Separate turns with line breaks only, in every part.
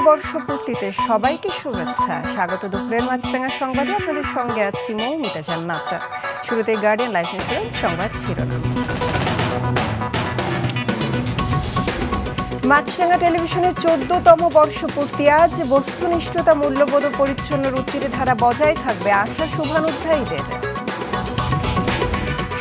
বর্ষপূর্তিতে সবাইকে শুভেচ্ছা। স্বাগত দুপুরের মাছরাঙা সংবাদে আপনাদের সঙ্গে আছি মৌমিতা জান্নাত। শুরুতে গার্ডিয়ান লাইফ ইন্স্যুরেন্স সংবাদ শিরোনাম। মাছরাঙা টেলিভিশনের 14তম বর্ষপূর্তি আজ। বস্তুনিষ্ঠতা, মূল্যবোধ ও পরিচ্ছন্ন রুচির ধারা বজায় থাকবে আশা শুভানুধ্যায়ীদের।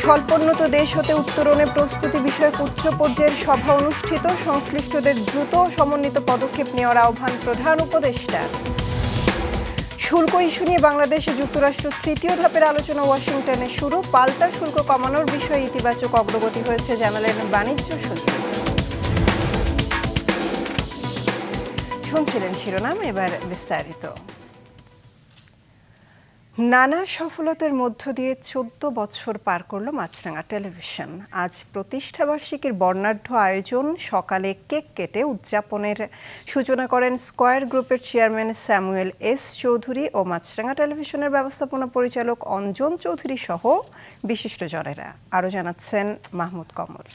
স্বল্পোন্নত দেশ হতে উত্তরণে প্রস্তুতি বিষয়ক উচ্চ পর্যায়ের সভা অনুষ্ঠিত। সংশ্লিষ্টদের দ্রুত সমন্বিত পদক্ষেপ নেওয়ার আহ্বান প্রধান উপদেষ্টার। শুল্ক ইস্যু নিয়ে বাংলাদেশ যুক্তরাষ্ট্র তৃতীয় ধাপের আলোচনা ওয়াশিংটনে শুরু। পাল্টা শুল্ক কমানোর বিষয়ে ইতিবাচক অগ্রগতি হয়েছে জানালেন বাণিজ্য সচিব। শুনছিলেন শিরোনাম, এবার বিস্তারিত। নানা সফলতার মধ্য দিয়ে 14 বছর পার করল মাছরাঙা টেলিভিশন। আজ প্রতিষ্ঠাবার্ষিকীর বর্ণাঢ্য আয়োজন। সকালে কেক কেটে উদযাপনের সূচনা করেন স্কয়ার গ্রুপের চেয়ারম্যান স্যামুয়েল এস চৌধুরী ও মাছরাঙা টেলিভিশনের ব্যবস্থাপনা পরিচালক অঞ্জন চৌধুরী সহ বিশিষ্টজনেরা। আরও জানাচ্ছেন মাহমুদ কমল।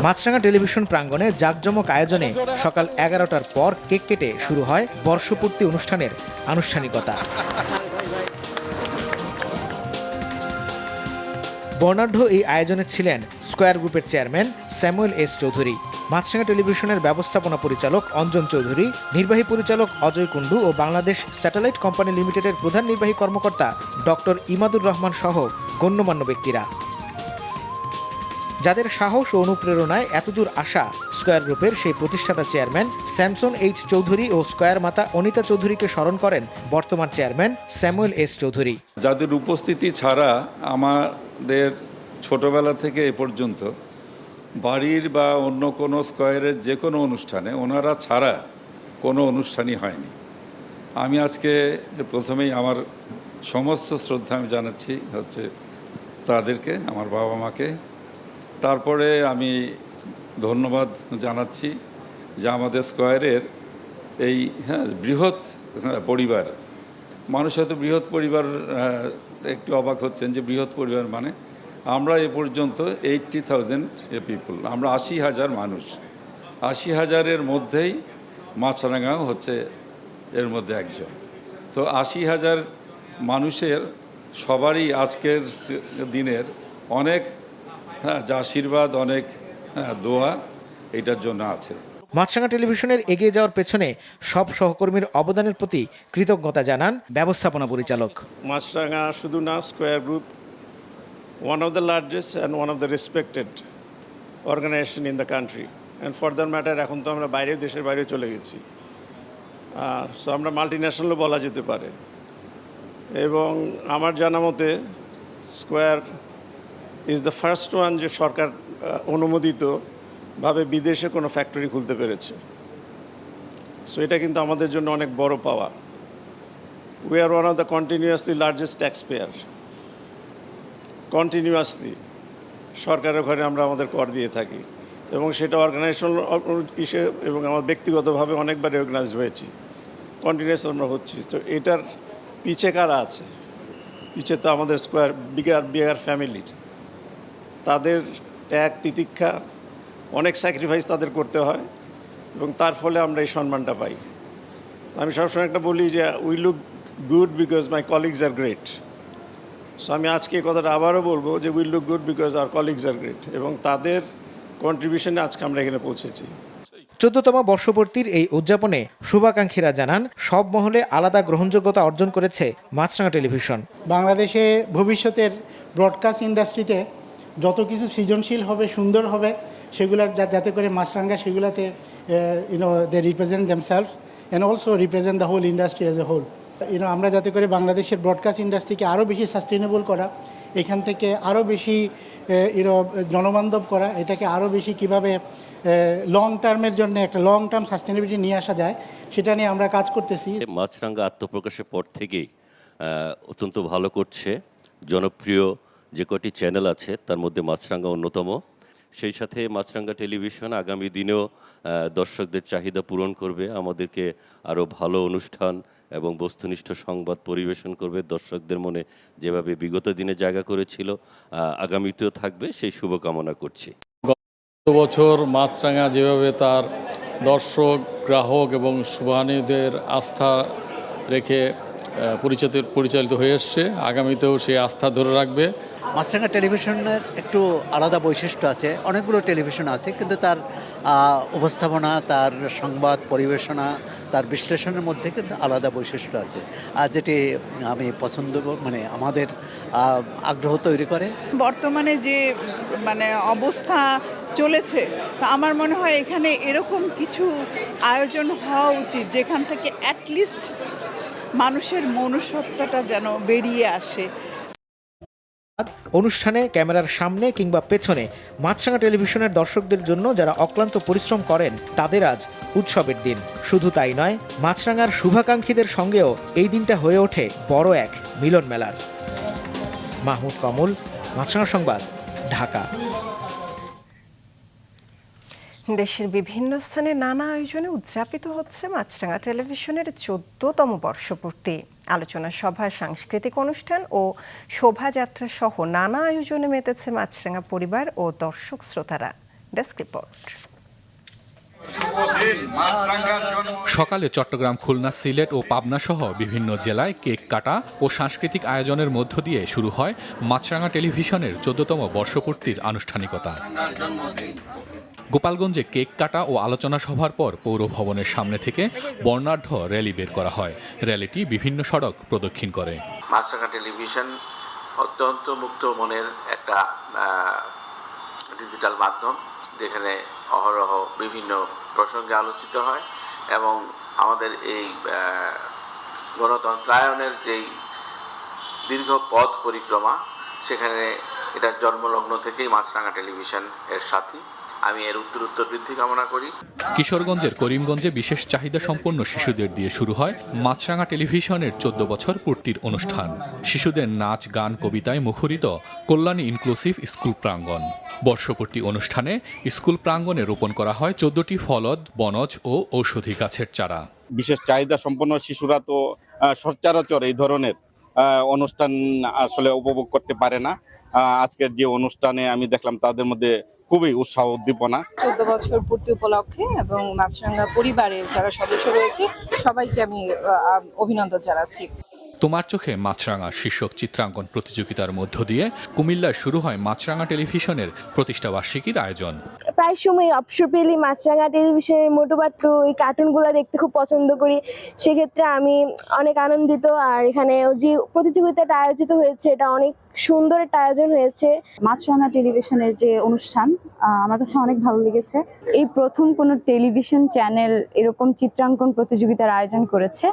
মাছরাঙা টেলিভিশন প্রাঙ্গণে জাঁকজমক আয়োজনে সকাল 11টার পর কেক কেটে শুরু হয় বর্ষপূর্তি অনুষ্ঠানের আনুষ্ঠানিকতা। বর্ণাঢ্য এই আয়োজনে ছিলেন স্কয়ার গ্রুপের চেয়ারম্যান স্যামুয়েল এস চৌধুরী, মাছরাঙা টেলিভিশনের ব্যবস্থাপনা পরিচালক অঞ্জন চৌধুরী, নির্বাহী পরিচালক অজয় কুণ্ডু ও বাংলাদেশ স্যাটেলাইট কোম্পানি লিমিটেডের প্রধান নির্বাহী কর্মকর্তা ডক্টর ইমাদুর রহমান সহ গণ্যমান্য ব্যক্তিরা, যাদের সাহস ও অনুপ্রেরণায় এতদূর আসা স্কয়ার গ্রুপের সেই প্রতিষ্ঠাতা চেয়ারম্যান স্যামসন এইচ চৌধুরী ও স্কয়ার মাতা অনিতা চৌধুরীকে স্মরণ করেন বর্তমান চেয়ারম্যান স্যামুয়েল এস চৌধুরী।
যাদের উপস্থিতি ছাড়া আমাদের ছোটবেলা থেকে এ পর্যন্ত বাড়ির বা অন্য কোনো স্কয়ারের যে কোনো অনুষ্ঠানে ওনারা ছাড়া কোনো অনুষ্ঠানই হয়নি। আমি আজকে প্রথমেই আমার সমস্ত শ্রদ্ধা আমি জানাচ্ছি হচ্ছে তাদেরকে, আমার বাবা মাকে। তারপরে আমি ধন্যবাদ জানাচ্ছি যে আমাদের স্কয়ারের এই বৃহৎ পরিবার, মানুষ হয়তো বৃহৎ পরিবার একটু অবাক হচ্ছেন যে বৃহৎ পরিবার মানে আমরা এ পর্যন্ত 80,000 পিপল, আমরা 80,000 মানুষ, 80,000-এর মধ্যেই মাছরাঙাও হচ্ছে এর মধ্যে একজন। তো 80,000 মানুষের সবারই আজকের দিনের অনেক যা আশীর্বাদ, অনেক দোয়া এটার জন্য আছে।
মাছরাঙা টেলিভিশনের এগিয়ে যাওয়ার পেছনে সব সহকর্মীর অবদানের প্রতি কৃতজ্ঞতা জানান ব্যবস্থাপনা পরিচালক।
মাছরাঙা শুধু না, square group one of the largest and one of the respected organization in the country, and for that matter এখন তো আমরা দেশের বাইরে চলে গেছি, সো আমরা মাল্টিন্যাশনালও বলা যেতে পারে। এবং আমার জানা মতে square is the first one যে সরকার অনুমোদিতভাবে বিদেশে কোনো ফ্যাক্টরি খুলতে পেরেছে। সো এটা কিন্তু আমাদের জন্য অনেক বড় পাওয়া। We are one of the continuously largest tax payer. Continuously সরকারের ঘরে আমরা আমাদের কর দিয়ে থাকি এবং সেটা অর্গানাইজেশন হিসেবে এবং আমার ব্যক্তিগতভাবে অনেকবার রেকগনাইজড হয়েছি, কন্টিনিউয়াস আমরা হচ্ছি। তো এটার পিছে কারা আছে? পিছে তো আমাদের স্কয়ার বিগার ফ্যামিলির, তাদের ত্যাগ তিতিক্ষা, অনেক স্যাক্রিফাইস তাদের করতে হয় এবং তার ফলে আমরা এই সম্মানটা পাই। আমি সবসময় একটা বলি যে we look good because my colleagues are great. So আমি আজকে এই কথাটা আবারও বলবো যে we look good because our colleagues are great, এবং তাদের কন্ট্রিবিউশনে আজকে আমরা এখানে পৌঁছেছি।
14তম বর্ষপূর্তির এই উদযাপনে শুভাকাঙ্ক্ষীরা জানান সব মহলে আলাদা গ্রহণযোগ্যতা অর্জন করেছে মাছরাঙা টেলিভিশন।
বাংলাদেশে ভবিষ্যতের ব্রডকাস্ট ইন্ডাস্ট্রিতে যত কিছু সৃজনশীল হবে, সুন্দর হবে, সেগুলার যাতে করে মাছরাঙা সেগুলাতে they represent themselves and also represent the whole industry as a whole. আমরা যাতে করে বাংলাদেশের ব্রডকাস্ট ইন্ডাস্ট্রিকে আরও বেশি সাস্টেনেবল করা, এখান থেকে আরও বেশি জনবান্ধব করা, এটাকে আরও বেশি কীভাবে লং টার্মের জন্য একটা লং টার্ম সাস্টেনেবিলিটি নিয়ে আসা যায়, সেটা নিয়ে আমরা কাজ করতেছি।
মাছরাঙা আত্মপ্রকাশের পর থেকেই অত্যন্ত ভালো করছে। জনপ্রিয় যে কটি চ্যানেল আছে তার মধ্যে মাছরাঙা অন্যতম। সেই সাথে মাছরাঙা টেলিভিশন আগামী দিনেও দর্শকদের চাহিদা পূরণ করবে, আমাদেরকে আরও ভালো অনুষ্ঠান এবং বস্তুনিষ্ঠ সংবাদ পরিবেশন করবে, দর্শকদের মনে যেভাবে বিগত দিনে জায়গা করেছিল আগামীতেও থাকবে, সেই শুভকামনা করছি।
গত বছর মাছরাঙা যেভাবে তার দর্শক, গ্রাহক এবং শুভানুদের আস্থা রেখে পরিচালিত হয়ে এসছে। আগামীতেও সেই আস্থা ধরে রাখবে।
মাছরাঙা টেলিভিশনের একটু আলাদা বৈশিষ্ট্য আছে, অনেকগুলো টেলিভিশন আছে, কিন্তু তার উপস্থাপনা, তার সংবাদ পরিবেশনা, তার বিশ্লেষণের মধ্যে কিন্তু আলাদা বৈশিষ্ট্য আছে, আর যেটি আমি পছন্দ, মানে আমাদের আগ্রহ তৈরি করে।
বর্তমানে যে অবস্থা চলেছে, তা আমার মনে হয় এখানে এরকম কিছু আয়োজন হওয়া উচিত যেখান থেকে অ্যাটলিস্ট মানুষের মনুষ্যত্বটা যেন বেরিয়ে আসে।
অনুষ্ঠানে ক্যামেরার সামনে কিংবা পেছনে মাছরাঙা টেলিভিশনের দর্শকদের জন্য যারা অক্লান্ত পরিশ্রম করেন তাদের আজ উৎসবের দিন। শুধু তাই নয়, মাছরাঙার শুভাকাঙ্ক্ষীদের সঙ্গেও এই দিনটা হয়ে ওঠে বড় এক মিলন মেলার। মাহমুদ কমল, মাছরাঙা সংবাদ, ঢাকা।
দেশের বিভিন্ন স্থানে নানা আয়োজনে উদযাপিত হচ্ছে মাছরাঙা টেলিভিশনের 14তম বর্ষপূর্তি। আলোচনা সভা, সাংস্কৃতিক অনুষ্ঠান ও শোভাযাত্রা সহ নানা আয়োজনে মেতেছে মাছরাঙা পরিবার ও দর্শক শ্রোতারা। Desk report.
সকালে চট্টগ্রাম, খুলনা, সিলেট ও পাবনা সহ বিভিন্ন জেলায় কেক কাটা ও সাংস্কৃতিক আয়োজনের মধ্য দিয়ে শুরু হয় মাছরাঙা টেলিভিশনের 14তম বর্ষপূর্তির আনুষ্ঠানিকতা। গোপালগঞ্জে কেক কাটা ও আলোচনা সভার পর পৌর ভবনের সামনে থেকে বর্ণাঢ্য র্যালি বের করা হয়। র্যালিটি বিভিন্ন সড়ক প্রদক্ষিণ করে।
মাছরাঙা টেলিভিশন অত্যন্ত মুক্ত মনের একটা ডিজিটাল মাধ্যম, যেখানে অহরহ বিভিন্ন প্রসঙ্গে আলোচিত হয় এবং আমাদের এই গণতন্ত্রায়নের যেই দীর্ঘ পথ পরিক্রমা, সেখানে এটার জন্মলগ্ন থেকেই মাছরাঙা টেলিভিশন এর সাথী। আমি এর উত্তরোত্তর বৃদ্ধি কামনা করি।
কিশোরগঞ্জের করিমগঞ্জে বিশেষ চাহিদা সম্পন্ন শিশুদের দিয়ে শুরু হয় মাছরাঙা টেলিভিশনের 14 বছর পূর্তির অনুষ্ঠান। শিশুদের নাচ, গান, কবিতায় মুখরিত কল্যাণী ইনক্লুসিভ স্কুল প্রাঙ্গণ। বর্ষপূর্তি অনুষ্ঠানে স্কুল প্রাঙ্গণে রোপণ করা হয় 14টি ফলদ, বনজ ও ঔষধি গাছের চারা।
বিশেষ চাহিদা সম্পন্ন শিশুরা তো সচরাচর এই ধরনের অনুষ্ঠান আসলে উপভোগ করতে পারে না। আজকের যে অনুষ্ঠানে আমি দেখলাম তাদের মধ্যে খুবই উৎসাহ উদ্দীপনা।
14 বছর পূর্তি উপলক্ষে এবং মাছরাঙা পরিবারের যারা সদস্য রয়েছে সবাইকে আমি অভিনন্দন জানাচ্ছি।
তোমার চোখে মাছরাঙা শীর্ষক চিত্রাঙ্কন প্রতিযোগিতার মধ্য দিয়ে কুমিল্লায় শুরু হয় মাছরাঙা টেলিভিশনের প্রতিষ্ঠাবার্ষিকীর আয়োজন।
প্রায় সময় অবসর পেলে মাছরাঙা টেলিভিশনের মোটু পাটলু এই কার্টুনগুলো দেখতে খুব পছন্দ করি, সেক্ষেত্রে আমি অনেক আনন্দিত। আর এখানে যে প্রতিযোগিতাটা আয়োজিত হয়েছে এটা অনেক সুন্দর একটা আয়োজন হয়েছে।
মাছরাঙা টেলিভিশনের যে অনুষ্ঠান আমার কাছে অনেক ভালো লেগেছে। এই প্রথম কোনো টেলিভিশন চ্যানেল এরকম চিত্রাঙ্কন প্রতিযোগিতার আয়োজন করেছে,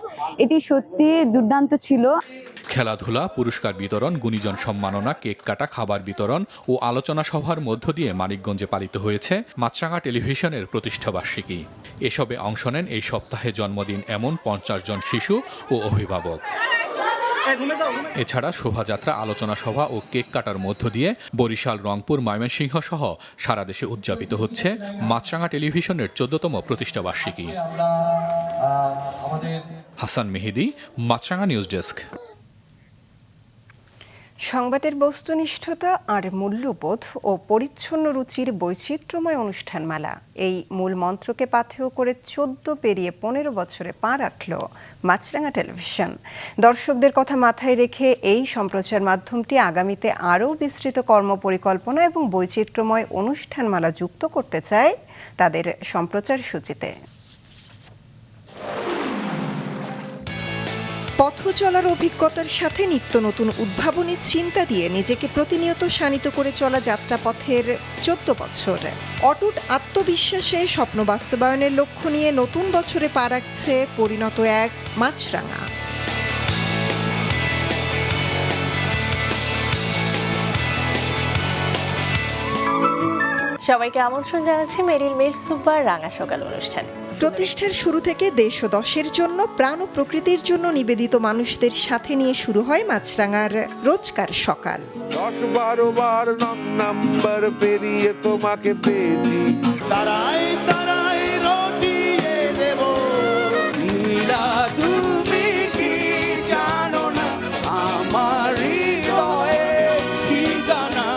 এটি সত্যি দুর্দান্ত ছিল।
খেলাধুলা, পুরস্কার বিতরণ, গুণীজন সম্মাননা, কেক কাটা, খাবার বিতরণ ও আলোচনা সভার মধ্য দিয়ে মানিকগঞ্জে পালিত হয়েছে মাছরাঙা টেলিভিশনের প্রতিষ্ঠাবার্ষিকী। এসবে অংশ নেন এই সপ্তাহে জন্মদিন এমন 50 জন শিশু ও অভিভাবক। এছাড়া শোভাযাত্রা, আলোচনা সভা ও কেক কাটার মধ্য দিয়ে বরিশাল, রংপুর, ময়মনসিংহ সহ সারা দেশে উদযাপিত হচ্ছে মাছরাঙা টেলিভিশনের 14তম প্রতিষ্ঠাবার্ষিকী। হাসান মেহেদি, মাছরাঙা নিউজ ডেস্ক।
সংবাদের বস্তুনিষ্ঠতা আর মূল্যবোধ ও পরিচ্ছন্ন রুচির বৈচিত্র্যময় অনুষ্ঠানমালা, এই মূল মন্ত্রকে পাথেয় করে 14 পেরিয়ে 15 বছরে পা রাখল মাছরাঙা টেলিভিশন। দর্শকদের কথা মাথায় রেখে এই সম্প্রচার মাধ্যমটি আগামীতে আরও বিস্তৃত কর্মপরিকল্পনা এবং বৈচিত্র্যময় অনুষ্ঠানমালা যুক্ত করতে চায় তাদের সম্প্রচার সূচিতে। পথ চলার অভিজ্ঞতার সাথে নিত্য নতুন উদ্ভাবনী চিন্তা দিয়ে নিজেকে প্রতিনিয়ত শানিত করে চলা যাত্রাপথের 14 বছর। অটুট আত্মবিশ্বাসে স্বপ্ন বাস্তবায়নের লক্ষ্য নিয়ে নতুন বছরে পা রাখছে পরিণত এক মাছরাঙা।
সবাইকে আমন্ত্রণ জানাচ্ছি মেরিল মির সুপার রাঙা সকাল অনুষ্ঠান।
প্রতিষ্ঠার শুরু থেকে দেশ ও দশের জন্য, প্রাণ ও প্রকৃতির জন্য নিবেদিত মানুষদের সাথে নিয়ে শুরু হয় মাছরাঙার রোজকার সকাল।
10-12 বার নাম্বার পেরিয়ে তোমাকে পেয়েছি, তারাই তারাই রটিয়ে দেব নীলা, তুমি কি জানো না আমার হৃদয়ে ঠিকানা।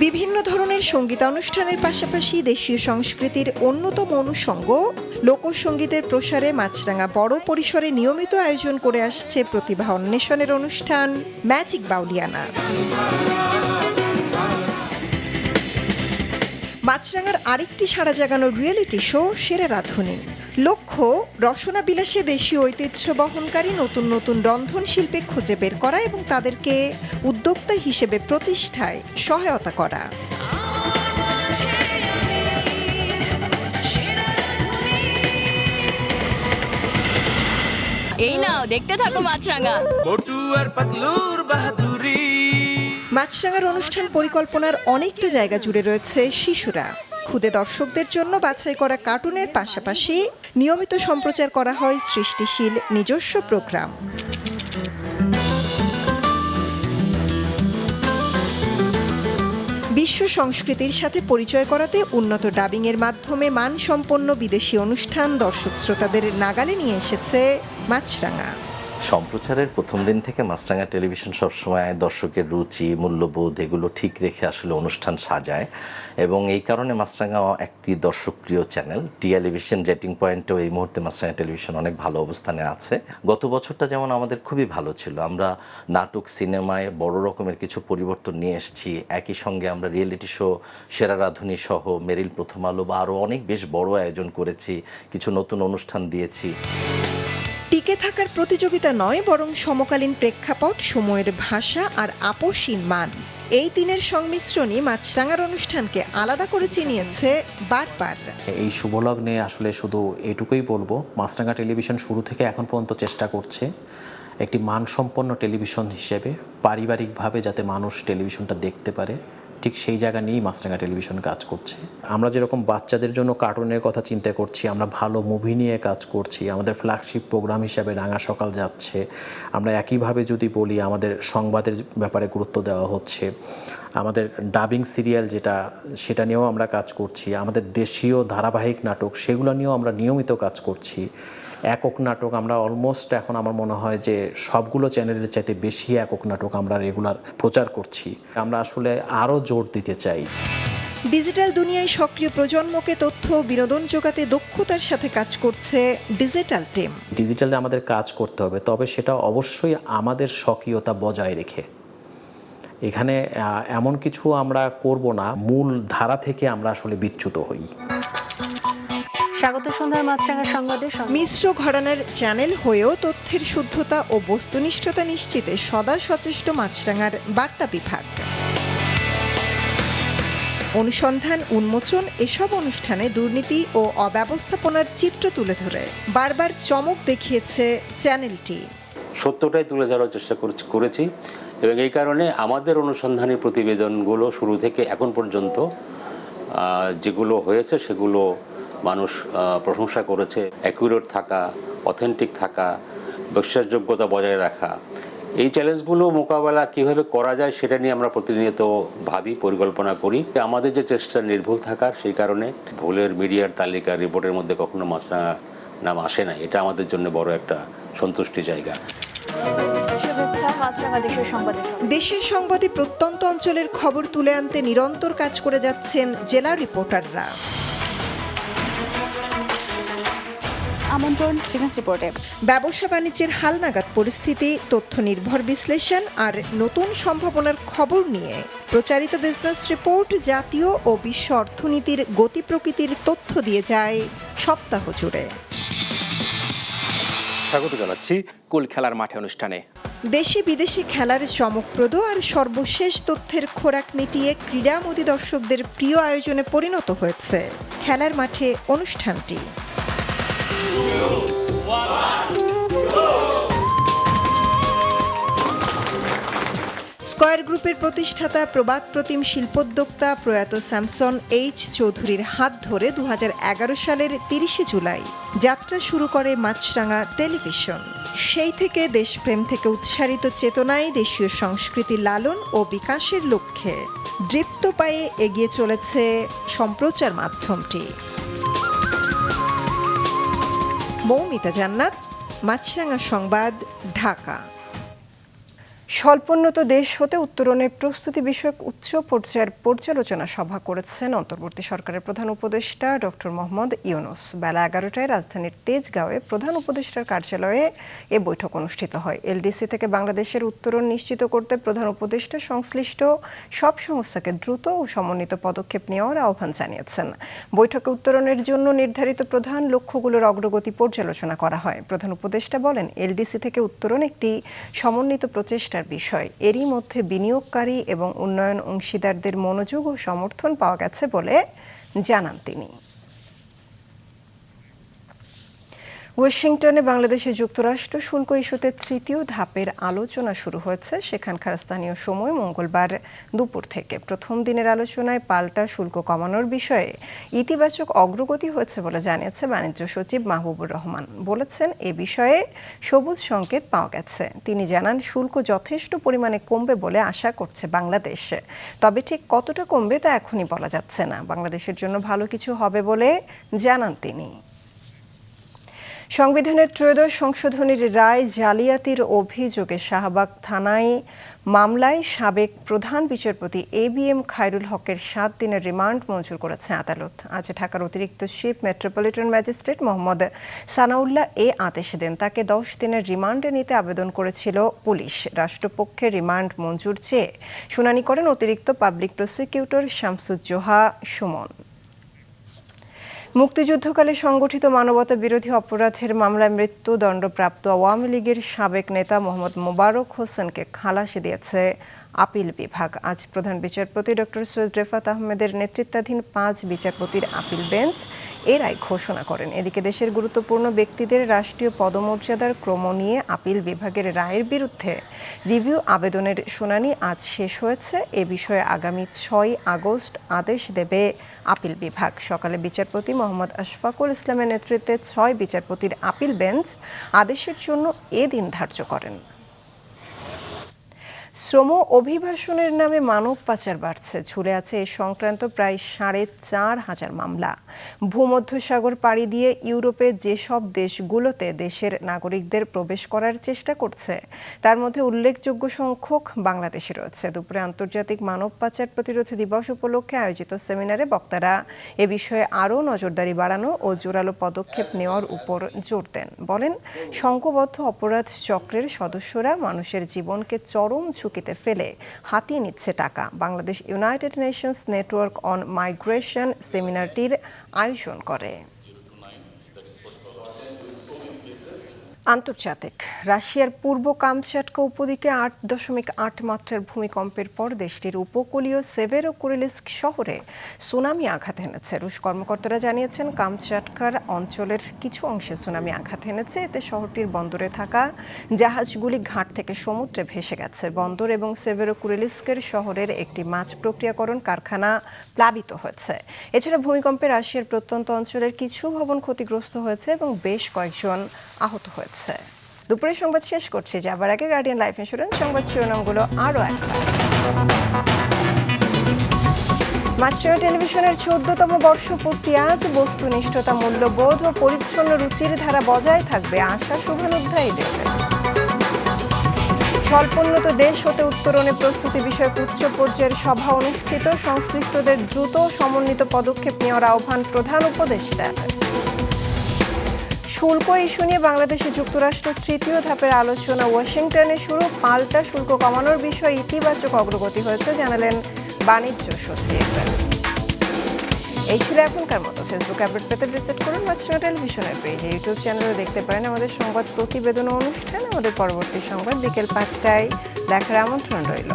বিভিন্ন ধরনের ধরনের সঙ্গীতানুষ্ঠানের পাশাপাশি দেশীয় সংস্কৃতির অন্যতম অনুষঙ্গ লোকসঙ্গীতের প্রসারে মাছরাঙা বড় পরিসরে নিয়মিত আয়োজন করে আসছে প্রতিভা অন্বেষণের অনুষ্ঠান ম্যাজিক বাউলিয়ানা। মাছরাঙার আরেকটি সাড়া জাগানো রিয়েলিটি শো সেরা রাঁধুনি। লক্ষ্য রসনা বিলাসে দেশীয় ঐতিহ্য বহনকারী নতুন নতুন রন্ধন শিল্পী খুঁজে বের করা এবং তাদেরকে উদ্যোক্তা হিসেবে প্রতিষ্ঠায় সহায়তা করা।
এই নাও দেখতে থাকো মাছরাঙা।
মোটু আর পাতলুর বাহাদুরি।
মাছরাঙার অনুষ্ঠান পরিকল্পনার অনেকটা জায়গা জুড়ে রয়েছে শিশুরা। ক্ষুদে দর্শকদের জন্য বাছাই করা কার্টুনের পাশাপাশি নিয়মিত সম্প্রচার করা হয় সৃষ্টিশীল নিজস্ব প্রোগ্রাম। বিশ্ব সংস্কৃতির সাথে পরিচয় করাতে উন্নত ডাবিংয়ের মাধ্যমে মানসম্পন্ন বিদেশি অনুষ্ঠান দর্শক শ্রোতাদের নাগালে নিয়ে এসেছে মাছরাঙা।
সম্প্রচারের প্রথম দিন থেকে মাছরাঙা টেলিভিশন সবসময় দর্শকের রুচি মূল্যবোধ এগুলো ঠিক রেখে আসলে অনুষ্ঠান সাজায় এবং এই কারণে মাছরাঙা একটি দর্শকপ্রিয় চ্যানেল। টেলিভিশন রেটিং পয়েন্টেও এই মুহূর্তে মাছরাঙা টেলিভিশন অনেক ভালো অবস্থানে আছে। গত বছরটা যেমন আমাদের খুবই ভালো ছিল, আমরা নাটক সিনেমায় বড় রকমের কিছু পরিবর্তন নিয়ে এসেছি। একই সঙ্গে আমরা রিয়েলিটি শো সেরা রাঁধুনি সহ মেরিল প্রথম আলো বা আরও অনেক বেশ বড় আয়োজন করেছি, কিছু নতুন অনুষ্ঠান দিয়েছি।
টিকে থাকার প্রতিযোগিতা নয়, বরং সমকালীন প্রেক্ষাপট, সময়ের ভাষা আর আপসীন মান, এই তিনের সংমিশ্রণই মাছরাঙার অনুষ্ঠানকে আলাদা করে চিনিয়েছে বারবার।
এই শুভলগ্নে আসলে শুধু এটুকুই বলবো, মাছরাঙা টেলিভিশন শুরু থেকে এখন পর্যন্ত চেষ্টা করছে একটি মানসম্পন্ন টেলিভিশন হিসেবে পারিবারিকভাবে যাতে মানুষ টেলিভিশনটা দেখতে পারে, ঠিক সেই জায়গা নিয়েই মাছরাঙা টেলিভিশন কাজ করছে। আমরা যেরকম বাচ্চাদের জন্য কার্টুনের কথা চিন্তা করছি, আমরা ভালো মুভি নিয়ে কাজ করছি, আমাদের ফ্ল্যাগশিপ প্রোগ্রাম হিসাবে রাঙা সকাল যাচ্ছে। আমরা একইভাবে যদি বলি, আমাদের সংবাদের ব্যাপারে গুরুত্ব দেওয়া হচ্ছে, আমাদের ডাবিং সিরিয়াল সেটা নিয়েও আমরা কাজ করছি, আমাদের দেশীয় ধারাবাহিক নাটক সেগুলো নিয়েও আমরা নিয়মিত কাজ করছি। একক নাটক আমরা অলমোস্ট এখন আমার মনে হয় যে সবগুলো চ্যানেলের চাইতে বেশি একক নাটক আমরা রেগুলার প্রচার করছি। আমরা আসলে আরও জোর দিতে চাই।
ডিজিটাল দুনিয়ায় সক্রিয় প্রজন্মকে তথ্য বিনোদন জোগাতে দক্ষতার সাথে কাজ করছে ডিজিটাল টিম।
ডিজিটালে আমাদের কাজ করতে হবে, তবে সেটা অবশ্যই আমাদের স্বকীয়তা বজায় রেখে। এখানে এমন কিছু আমরা করব না মূল ধারা থেকে আমরা আসলে বিচ্যুত হই।
স্বাগত সন্ধ্যার মাছরাঙা সংবাদে।
মিশ্র ঘরানার চ্যানেল হয়েও তথ্যের শুদ্ধতা ও বস্তুনিষ্ঠতা নিশ্চিতে সদা সচেষ্ট মাছরাঙার বার্তা বিভাগ। অনুসন্ধান, উন্মোচন এসব অনুষ্ঠানে দুর্নীতি ও অব্যবস্থাপনার চিত্র তুলে ধরে বারবার চমক দেখিয়েছে চ্যানেলটি।
সত্যটাই তুলে ধরার চেষ্টা করেছি এবং এই কারণে আমাদের অনুসন্ধানী প্রতিবেদনগুলো শুরু থেকে এখন পর্যন্ত যেগুলো হয়েছে সেগুলো মানুষ প্রশংসা করেছে। অ্যাকুরেট থাকা, অথেন্টিক থাকা, বিশ্বাসযোগ্যতা বজায় রাখা, এই চ্যালেঞ্জগুলো মোকাবেলা কীভাবে করা যায় সেটা নিয়ে আমরা প্রতিনিয়ত ভাবি, পরিকল্পনা করি। আমাদের যে চেষ্টা নির্ভুল থাকার, সেই কারণে ভুলের মিডিয়ার তালিকা রিপোর্টের মধ্যে কখনো মাছরাঙা নাম আসে না। এটা আমাদের জন্য বড় একটা সন্তুষ্টি জায়গা।
দেশের সংবাদে প্রত্যন্ত অঞ্চলের খবর তুলে আনতে নিরন্তর কাজ করে যাচ্ছেন জেলা রিপোর্টাররা।
আমন্ত্রণ বিজনেস রিপোর্টে।
ব্যবসা বাণিজ্যের হালনাগাদ পরিস্থিতি, তথ্য নির্ভর বিশ্লেষণ আর নতুন সম্ভাবনার খবর নিয়ে প্রচারিত বিজনেস রিপোর্ট জাতীয় ও বিশ্ব অর্থনীতির গতি প্রকৃতির তথ্য দিয়ে যায় সপ্তাহ জুড়ে।
স্বাগত জানাচ্ছি কুল খেলার মাঠে অনুষ্ঠানে।
দেশে বিদেশি খেলার চমকপ্রদ আর সর্বশেষ তথ্যের খোরাক মিটিয়ে ক্রীড়ামোদী দর্শকদের প্রিয় আয়োজনে পরিণত হয়েছে খেলার মাঠে অনুষ্ঠানটি। স্কয়ার গ্রুপের প্রতিষ্ঠাতা, প্রবাদ প্রতিম শিল্পোদ্যোক্তা প্রয়াত স্যামসন এইচ চৌধুরীর হাত ধরে 2011 সালের 30 জুলাই যাত্রা শুরু করে মাছরাঙা টেলিভিশন। সেই থেকে দেশপ্রেম থেকে উৎসারিত চেতনায় দেশীয় সংস্কৃতি লালন ও বিকাশের লক্ষ্যে দৃপ্ত পায়ে এগিয়ে চলেছে সম্প্রচার মাধ্যমটি। মৌমিতা জান্নাত, মাছরাঙা সংবাদ, ঢাকা। স্বল্পোন্নত দেশ হতে উত্তরণের প্রস্তুতি বিষয়ক উচ্চ পর্যায়ের পর্যালোচনা সভা করেছেন অন্তর্বর্তী সরকারের প্রধান উপদেষ্টা ডক্টর মোহাম্মদ ইউনূস। বেলা 11টায় রাজধানীর তেজগাঁওয়ে প্রধান উপদেষ্টার কার্যালয়ে এ বৈঠক অনুষ্ঠিত হয়। এলডিসি থেকে বাংলাদেশের উত্তরণ নিশ্চিত করতে প্রধান উপদেষ্টা সংশ্লিষ্ট সব সংস্থাকে দ্রুত ও সমন্বিত পদক্ষেপ নেওয়ার আহ্বান জানিয়েছেন। বৈঠকে উত্তরণের জন্য নির্ধারিত প্রধান লক্ষ্যগুলোর অগ্রগতি পর্যালোচনা করা হয়। প্রধান উপদেষ্টা বলেন, এলডিসি থেকে উত্তরণ একটি সমন্বিত প্রচেষ্টা বিষয়। এরই মধ্যে বিনিয়োগকারী এবং উন্নয়ন অংশীদারদের মনোযোগ ও সমর্থন পাওয়া গেছে বলে জানান তিনি। ওয়াশিংটনে বাংলাদেশে যুক্তরাষ্ট্র শুল্ক ইস্যুতে তৃতীয় ধাপের আলোচনা শুরু হয়েছে। সেখানকার স্থানীয় সময় মঙ্গলবার দুপুর থেকে প্রথম দিনের আলোচনায় পাল্টা শুল্ক কমানোর বিষয়ে ইতিবাচক অগ্রগতি হয়েছে বলে জানিয়েছে বাণিজ্য সচিব মাহবুবুর রহমান। বলেছেন, এ বিষয়ে সবুজ সংকেত পাওয়া গেছে। তিনি জানান, শুল্ক যথেষ্ট পরিমাণে কমবে বলে আশা করছে বাংলাদেশ। তবে ঠিক কতটা কমবে তা এখনই বলা যাচ্ছে না। বাংলাদেশের জন্য ভালো কিছু হবে বলে জানান তিনি। সংবিধানের ত্রয়োদশ সংশোধনীর রায় জালিয়াতির অভিযোগে শাহবাগ থানায় মামলায় সাবেক প্রধান বিচারপতি ABM খায়রুল হকের 7 দিনের রিমান্ড মঞ্জুর করেছে আদালত। আজ ঢাকার অতিরিক্ত chief metropolitan magistrate Mohammad Sanaullah এ আদেশ দেন। তাকে 10 দিনের রিমান্ডে নিতে আবেদন করেছিল পুলিশ। রাষ্ট্রপক্ষের রিমান্ড মঞ্জুর চেয়ে শুনানি করেন অতিরিক্ত পাবলিক প্রসিকিউটর শামসুজ্জোহা সুমন। মুক্তিযুদ্ধকালে সংগঠিত মানবতা বিরোধী অপরাধের মামলায় মৃত্যুদণ্ডপ্রাপ্ত আওয়ামী লীগের সাবেক নেতা মোহাম্মদ মোবারক হোসেনকে খালাসি দিয়েছে আপিল বিভাগ। আজ প্রধান বিচারপতি ডক্টর সৈয়দ রেফাত আহমেদের নেতৃত্বাধীন 5 বিচারপতির আপিল বেঞ্চ এর রায় ঘোষণা করেন। এদিকে দেশের গুরুত্বপূর্ণ ব্যক্তিদের রাষ্ট্রীয় পদমর্যাদার ক্রম নিয়ে আপিল বিভাগের রায়ের বিরুদ্ধে রিভিউ আবেদনের শুনানি আজ শেষ হয়েছে। এ বিষয়ে আগামী 6 আগস্ট আদেশ দেবে আপিল বিভাগ। সকালে বিচারপতি মোহাম্মদ আশফাকুল ইসলামের নেতৃত্বে 6 বিচারপতির আপিল বেঞ্চ আদেশের জন্য এ দিন ধার্য করেন। শ্রম অভিবাসনের নামে মানব পাচার বাড়ছে। ঝুলে আছে এ সংক্রান্ত প্রায় 4,500 মামলা। ভূমধ্যসাগর পাড়ি দিয়ে ইউরোপে যেসব দেশগুলোতে দেশের নাগরিকদের প্রবেশ করার চেষ্টা করছে তার মধ্যে উল্লেখযোগ্য সংখ্যক বাংলাদেশে রয়েছে। দুপুরে আন্তর্জাতিক মানব পাচার প্রতিরোধ দিবস উপলক্ষে আয়োজিত সেমিনারে বক্তারা এ বিষয়ে আরও নজরদারি বাড়ানো ও জোরালো পদক্ষেপ নেওয়ার উপর জোর দেন। বলেন, সংঘবদ্ধ অপরাধ চক্রের সদস্যরা মানুষের জীবনকে চরম ঝুঁকিতে ফেলে হাতিয়ে নিচ্ছে টাকা। Bangladesh united nations network on migration সেমিনারটির আয়োজন করে। আন্তর্জাতিক, রাশিয়ার পূর্ব কামচাটকা উপদ্বীপে 8.8 মাত্রার ভূমিকম্পের পর দেশটির উপকূলীয় সেভেরোকুরিলস্ক শহরে সুনামি আঘাত এনেছে। রুশ কর্মকর্তারা জানিয়েছেন, কামচাটকার অঞ্চলের কিছু অংশে সুনামি আঘাত এনেছে। এতে শহরটির বন্দরে থাকা জাহাজগুলি ঘাট থেকে সমুদ্রে ভেসে গেছে। বন্দর এবং সেভেরোকুরিলস্কের শহরের একটি মাছ প্রক্রিয়াকরণ কারখানা প্লাবিত হয়েছে। এছাড়া ভূমিকম্পে রাশিয়ার প্রত্যন্ত অঞ্চলের কিছু ভবন ক্ষতিগ্রস্ত হয়েছে এবং বেশ কয়েকজন আহত হয়েছে। দুপুরে সংবাদ শেষ করছি। যাবার আগে গার্ডিয়ান লাইফ ইন্স্যুরেন্স সংবাদ শিরোনামগুলো আরও একবার। মাছরাঙা টেলিভিশনের 14তম বর্ষপূর্তি আজ। বস্তুনিষ্ঠতা, মূল্যবোধ ও পরিচ্ছন্ন রুচির ধারা বজায় থাকবে, আশা শুভানুধ্যায়ীদের। স্বল্পোন্নত দেশ হতে উত্তরণে প্রস্তুতি বিষয়ক উচ্চ পর্যায়ের সভা অনুষ্ঠিত। সংশ্লিষ্টদের দ্রুত সমন্বিত পদক্ষেপ নেওয়ার আহ্বান প্রধান উপদেষ্টার। শুল্ক ইস্যু নিয়ে বাংলাদেশে যুক্তরাষ্ট্র তৃতীয় ধাপের আলোচনা ওয়াশিংটনে শুরু। পাল্টা শুল্ক কমানোর বিষয়ে ইতিবাচক অগ্রগতি হয়েছে জানালেন বাণিজ্য সচিব। এই ছিল এখনকার মতো। ফেসবুক আপডেট পেতে ভিজিট করুন মাছরাঙা টেলিভিশনের পেজে। ইউটিউব চ্যানেলে দেখতে পারেন আমাদের সংবাদ প্রতিবেদন অনুষ্ঠান। আমাদের পরবর্তী সংবাদ বিকেল 5টায় দেখার আমন্ত্রণ রইল।